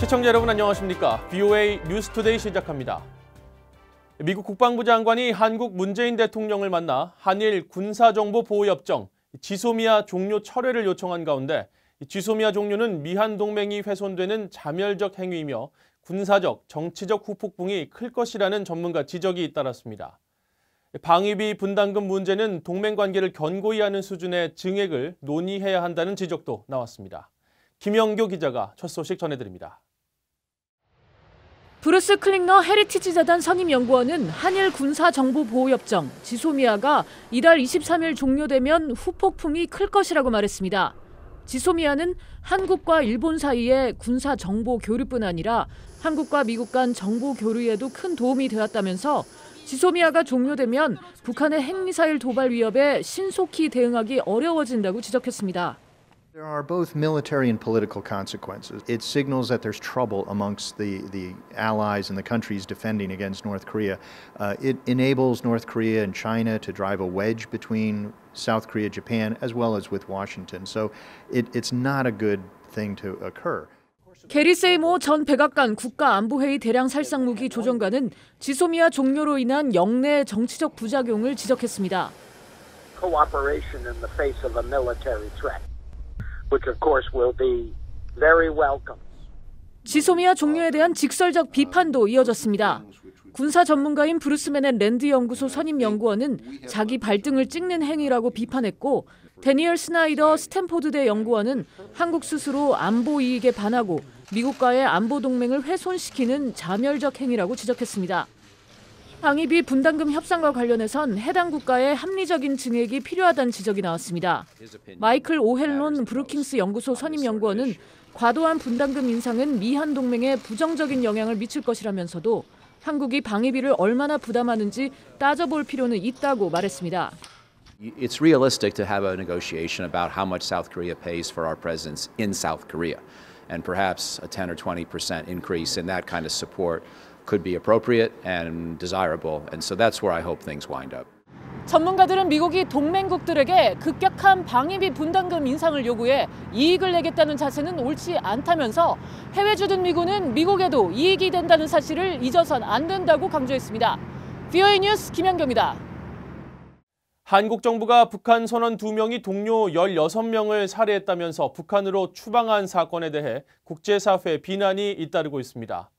시청자 여러분 안녕하십니까? VOA 뉴스투데이 시작합니다. 미국 국방부 장관이 한국 문재인 대통령을 만나 한일 군사정보보호협정 지소미아 종료 철회를 요청한 가운데 지소미아 종료는 미한 동맹이 훼손되는 자멸적 행위이며 군사적, 정치적 후폭풍이 클 것이라는 전문가 지적이 잇따랐습니다. 방위비 분담금 문제는 동맹 관계를 견고히 하는 수준의 증액을 논의해야 한다는 지적도 나왔습니다. 김영교 기자가 첫 소식 전해드립니다. 브루스 클링너 헤리티지 재단 선임연구원은 한일 군사정보보호협정 지소미아가 이달 23일 종료되면 후폭풍이 클 것이라고 말했습니다. 지소미아는 한국과 일본 사이의 군사정보 교류뿐 아니라 한국과 미국 간 정보 교류에도 큰 도움이 되었다면서 지소미아가 종료되면 북한의 핵미사일 도발 위협에 신속히 대응하기 어려워진다고 지적했습니다. There are both military and political consequences. It signals that there's trouble amongst the allies and the countries defending against North Korea. It enables North Korea and China to drive a wedge between South Korea, Japan, as well as with Washington. So it's not a good thing to occur. 게리 세이모 전 백악관 국가안보회의 대량살상무기 조정관은 지소미아 종료로 인한 영내 정치적 부작용을 지적했습니다. Cooperation in the face of a military threat. Which of course will be very welcome. 지소미아 종료에 대한 직설적 비판도 이어졌습니다. 군사 전문가인 브루스맨의 랜드 연구소 선임 연구원은 자기 발등을 찍는 행위라고 비판했고, 데니얼 스나이더 스탠포드대 연구원은 한국 스스로 안보 이익에 반하고 미국과의 안보 동맹을 훼손시키는 자멸적 행위라고 지적했습니다. 방위비 분담금 협상과 관련해선 해당 국가의 합리적인 증액이 필요하다는 지적이 나왔습니다. 마이클 오헬론 브루킹스 연구소 선임 연구원은 과도한 분담금 인상은 미한 동맹에 부정적인 영향을 미칠 것이라면서도 한국이 방위비를 얼마나 부담하는지 따져볼 필요는 있다고 말했습니다. It's realistic to have a negotiation about how much South Korea pays for our presence in South Korea, and perhaps a 10 or 20% increase in that kind of support could be appropriate and desirable, and so that's where I hope things wind up. 전문가들은 미국이 동맹국들에게 급격한 방위비 분담금 인상을 요구해 이익을 내겠다는 자세는 옳지 않다면서 해외 주둔 미군은 미국에도 이익이 된다는 사실을 잊어선 안 된다고 강조했습니다. VOA 뉴스 김현경입니다. 한국 정부가 북한 선원 2명이 동료 16명을 살해했다면서 북한으로 추방한 사건에 대해 국제사회 비난이 잇따르고 있습니다.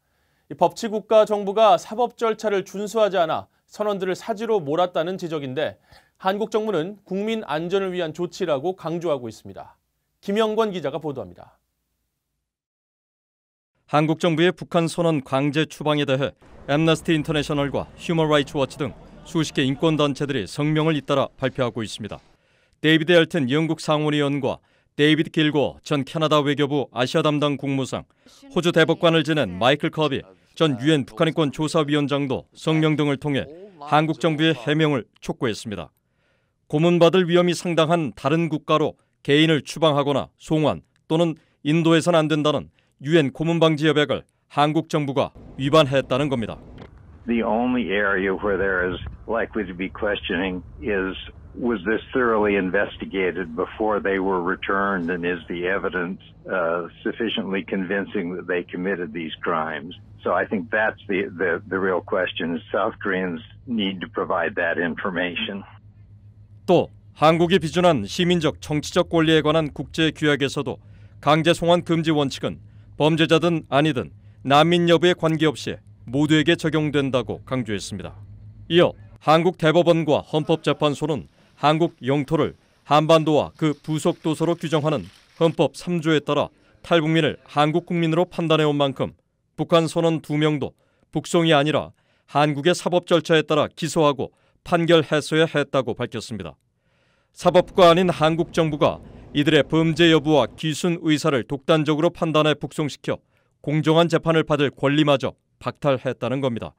법치국가 정부가 사법 절차를 준수하지 않아 선원들을 사지로 몰았다는 지적인데 한국 정부는 국민 안전을 위한 조치라고 강조하고 있습니다. 김영권 기자가 보도합니다. 한국 정부의 북한 선원 강제 추방에 대해 앰너스티 인터내셔널과 휴먼 라이츠 워치 등 수십 개 인권단체들이 성명을 잇따라 발표하고 있습니다. 데이비드 엘튼 영국 상원의원과 데이비드 길고 전 캐나다 외교부 아시아 담당 국무상, 호주 대법관을 지낸 마이클 커비 전 유엔 북한인권 조사위원장도 성명 등을 통해 한국 정부의 해명을 촉구했습니다. 고문받을 위험이 상당한 다른 국가로 개인을 추방하거나 송환 또는 인도해서는 안 된다는 유엔 고문방지 협약을 한국 정부가 위반했다는 겁니다. The only area where there is likely to be questioning is was this thoroughly investigated before they were returned, and is the evidence sufficiently convincing that they committed these crimes? So I think that's the real question. South Koreans need to provide that information. 또 한국이 비준한 시민적 정치적 권리에 관한 국제 규약에서도 강제 송환 금지 원칙은 범죄자든 아니든 난민 여부에 관계없이 모두에게 적용된다고 강조했습니다. 이어 한국 대법원과 헌법재판소는 한국 영토를 한반도와 그 부속 도서로 규정하는 헌법 3조에 따라 탈북민을 한국 국민으로 판단해온 만큼 북한 선원 2명도 북송이 아니라 한국의 사법 절차에 따라 기소하고 판결했어야 했다고 밝혔습니다. 사법부가 아닌 한국 정부가 이들의 범죄 여부와 귀순 의사를 독단적으로 판단해 북송시켜 공정한 재판을 받을 권리마저 박탈했다는 겁니다.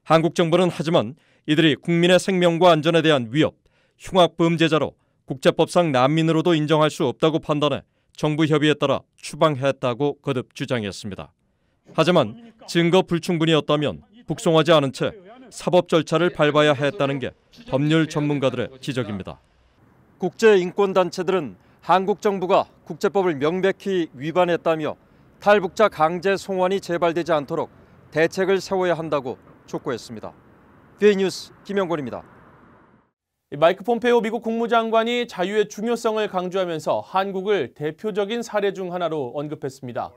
한국 정부는 하지만 이들이 국민의 생명과 안전에 대한 위협, 흉악 범죄자로 국제법상 난민으로도 인정할 수 없다고 판단해 정부 협의에 따라 추방했다고 거듭 주장했습니다. 하지만 증거 불충분이었다면 북송하지 않은 채 사법 절차를 밟아야 했다는 게 법률 전문가들의 지적입니다. 국제인권단체들은 한국 정부가 국제법을 명백히 위반했다며 탈북자 강제 송환이 재발되지 않도록 대책을 세워야 한다고 촉구했습니다. BA 뉴스 김영권입니다. 마이크 폼페이오 미국 국무장관이 자유의 중요성을 강조하면서 한국을 대표적인 사례 중 하나로 언급했습니다.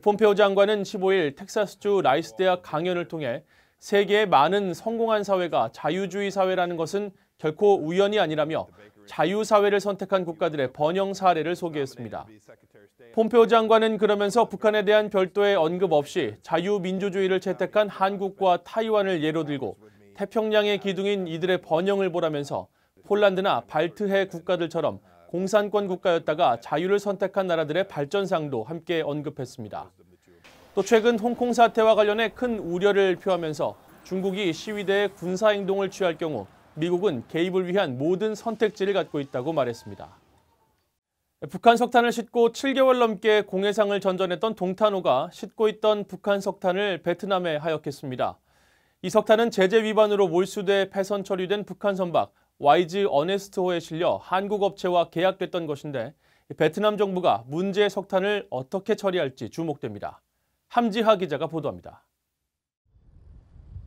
폼페이오 장관은 15일 텍사스주 라이스 대학 강연을 통해 세계의 많은 성공한 사회가 자유주의 사회라는 것은 결코 우연이 아니라며 자유사회를 선택한 국가들의 번영 사례를 소개했습니다. 폼페이오 장관은 그러면서 북한에 대한 별도의 언급 없이 자유민주주의를 채택한 한국과 타이완을 예로 들고 태평양의 기둥인 이들의 번영을 보라면서 폴란드나 발트해 국가들처럼 공산권 국가였다가 자유를 선택한 나라들의 발전상도 함께 언급했습니다. 또 최근 홍콩 사태와 관련해 큰 우려를 표하면서 중국이 시위대에 군사행동을 취할 경우 미국은 개입을 위한 모든 선택지를 갖고 있다고 말했습니다. 북한 석탄을 싣고 7개월 넘게 공해상을 전전했던 동탄호가 싣고 있던 북한 석탄을 베트남에 하역했습니다. 이 석탄은 제재 위반으로 몰수돼 폐선 처리된 북한 선박 와이즈 어네스트호에 실려 한국 업체와 계약됐던 것인데 베트남 정부가 문제의 석탄을 어떻게 처리할지 주목됩니다. 함지하 기자가 보도합니다.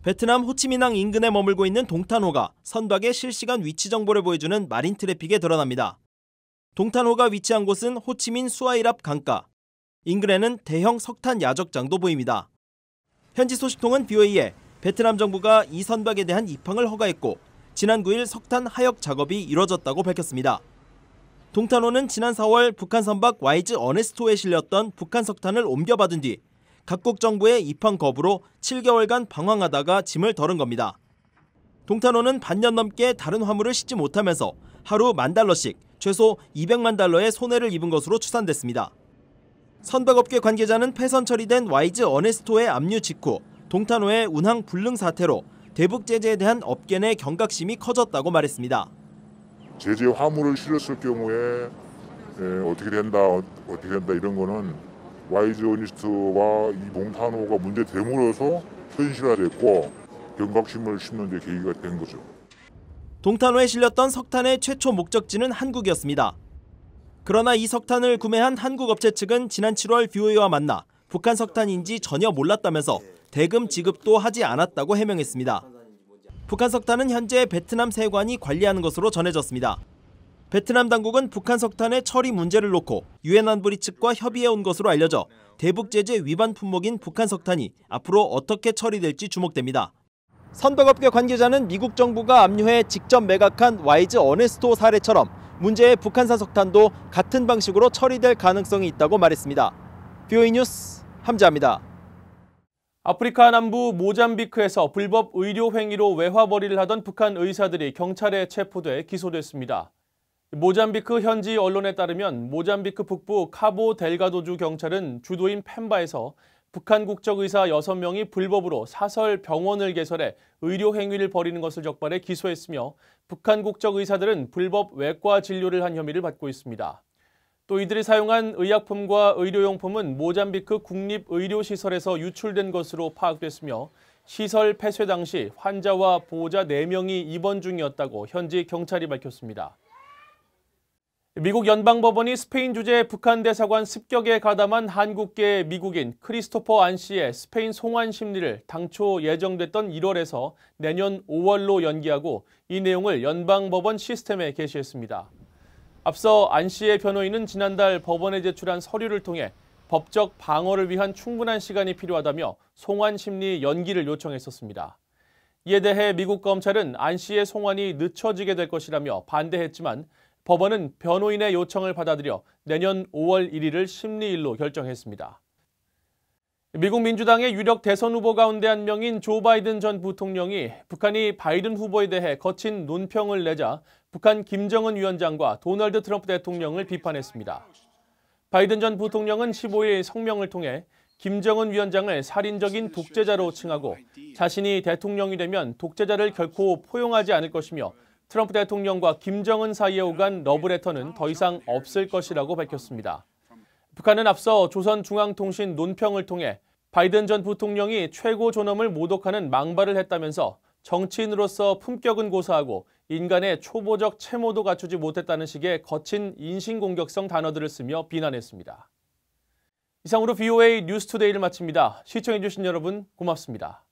베트남 호치민항 인근에 머물고 있는 동탄호가 선박의 실시간 위치 정보를 보여주는 마린 트래픽에 드러납니다. 동탄호가 위치한 곳은 호치민 수아일 앞 강가. 인근에는 대형 석탄 야적장도 보입니다. 현지 소식통은 VOA에 베트남 정부가 이 선박에 대한 입항을 허가했고 지난 9일 석탄 하역 작업이 이뤄졌다고 밝혔습니다. 동탄호는 지난 4월 북한 선박 와이즈 어네스토에 실렸던 북한 석탄을 옮겨받은 뒤 각국 정부의 입항 거부로 7개월간 방황하다가 짐을 덜은 겁니다. 동탄호는 반년 넘게 다른 화물을 싣지 못하면서 하루 $10,000씩 최소 $200만 달러의 손해를 입은 것으로 추산됐습니다. 선박업계 관계자는 폐선 처리된 와이즈 어네스토의 압류 직후 동탄호의 운항 불능 사태로 대북 제재에 대한 업계 내 경각심이 커졌다고 말했습니다. 제재 화물을 실었을 경우에 어떻게 된다 이런 거는 와이즈 어니스트와 이 동탄호가 문제됨으로써 현실화됐고 경각심을 심는 데 계기가 된 거죠. 동탄호에 실렸던 석탄의 최초 목적지는 한국이었습니다. 그러나 이 석탄을 구매한 한국 업체 측은 지난 7월 VOA와 만나 북한 석탄인지 전혀 몰랐다면서 대금 지급도 하지 않았다고 해명했습니다. 북한 석탄은 현재 베트남 세관이 관리하는 것으로 전해졌습니다. 베트남 당국은 북한 석탄의 처리 문제를 놓고 유엔 안보리 측과 협의해온 것으로 알려져 대북 제재 위반 품목인 북한 석탄이 앞으로 어떻게 처리될지 주목됩니다. 선박업계 관계자는 미국 정부가 압류해 직접 매각한 와이즈 어네스토 사례처럼 문제의 북한산 석탄도 같은 방식으로 처리될 가능성이 있다고 말했습니다. BOA 뉴스 함지아입니다. 아프리카 남부 모잠비크에서 불법 의료 행위로 외화벌이를 하던 북한 의사들이 경찰에 체포돼 기소됐습니다. 모잠비크 현지 언론에 따르면 모잠비크 북부 카보 델가도주 경찰은 주도인 펜바에서 북한 국적 의사 6명이 불법으로 사설 병원을 개설해 의료 행위를 벌이는 것을 적발해 기소했으며 북한 국적 의사들은 불법 외과 진료를 한 혐의를 받고 있습니다. 또 이들이 사용한 의약품과 의료용품은 모잠비크 국립의료시설에서 유출된 것으로 파악됐으며 시설 폐쇄 당시 환자와 보호자 4명이 입원 중이었다고 현지 경찰이 밝혔습니다. 미국 연방법원이 스페인 주재 북한 대사관 습격에 가담한 한국계 미국인 크리스토퍼 안 씨의 스페인 송환 심리를 당초 예정됐던 1월에서 내년 5월로 연기하고 이 내용을 연방법원 시스템에 게시했습니다. 앞서 안 씨의 변호인은 지난달 법원에 제출한 서류를 통해 법적 방어를 위한 충분한 시간이 필요하다며 송환 심리 연기를 요청했었습니다. 이에 대해 미국 검찰은 안 씨의 송환이 늦춰지게 될 것이라며 반대했지만 법원은 변호인의 요청을 받아들여 내년 5월 1일을 심리일로 결정했습니다. 미국 민주당의 유력 대선 후보 가운데 한 명인 조 바이든 전 부통령이 북한이 바이든 후보에 대해 거친 논평을 내자 북한 김정은 위원장과 도널드 트럼프 대통령을 비판했습니다. 바이든 전 부통령은 15일 성명을 통해 김정은 위원장을 살인적인 독재자로 칭하고 자신이 대통령이 되면 독재자를 결코 포용하지 않을 것이며 트럼프 대통령과 김정은 사이에 오간 러브레터는 더 이상 없을 것이라고 밝혔습니다. 북한은 앞서 조선중앙통신 논평을 통해 바이든 전 부통령이 최고 존엄을 모독하는 망발을 했다면서 정치인으로서 품격은 고사하고 인간의 초보적 채모도 갖추지 못했다는 식의 거친 인신공격성 단어들을 쓰며 비난했습니다. 이상으로 VOA 뉴스투데이를 마칩니다. 시청해주신 여러분 고맙습니다.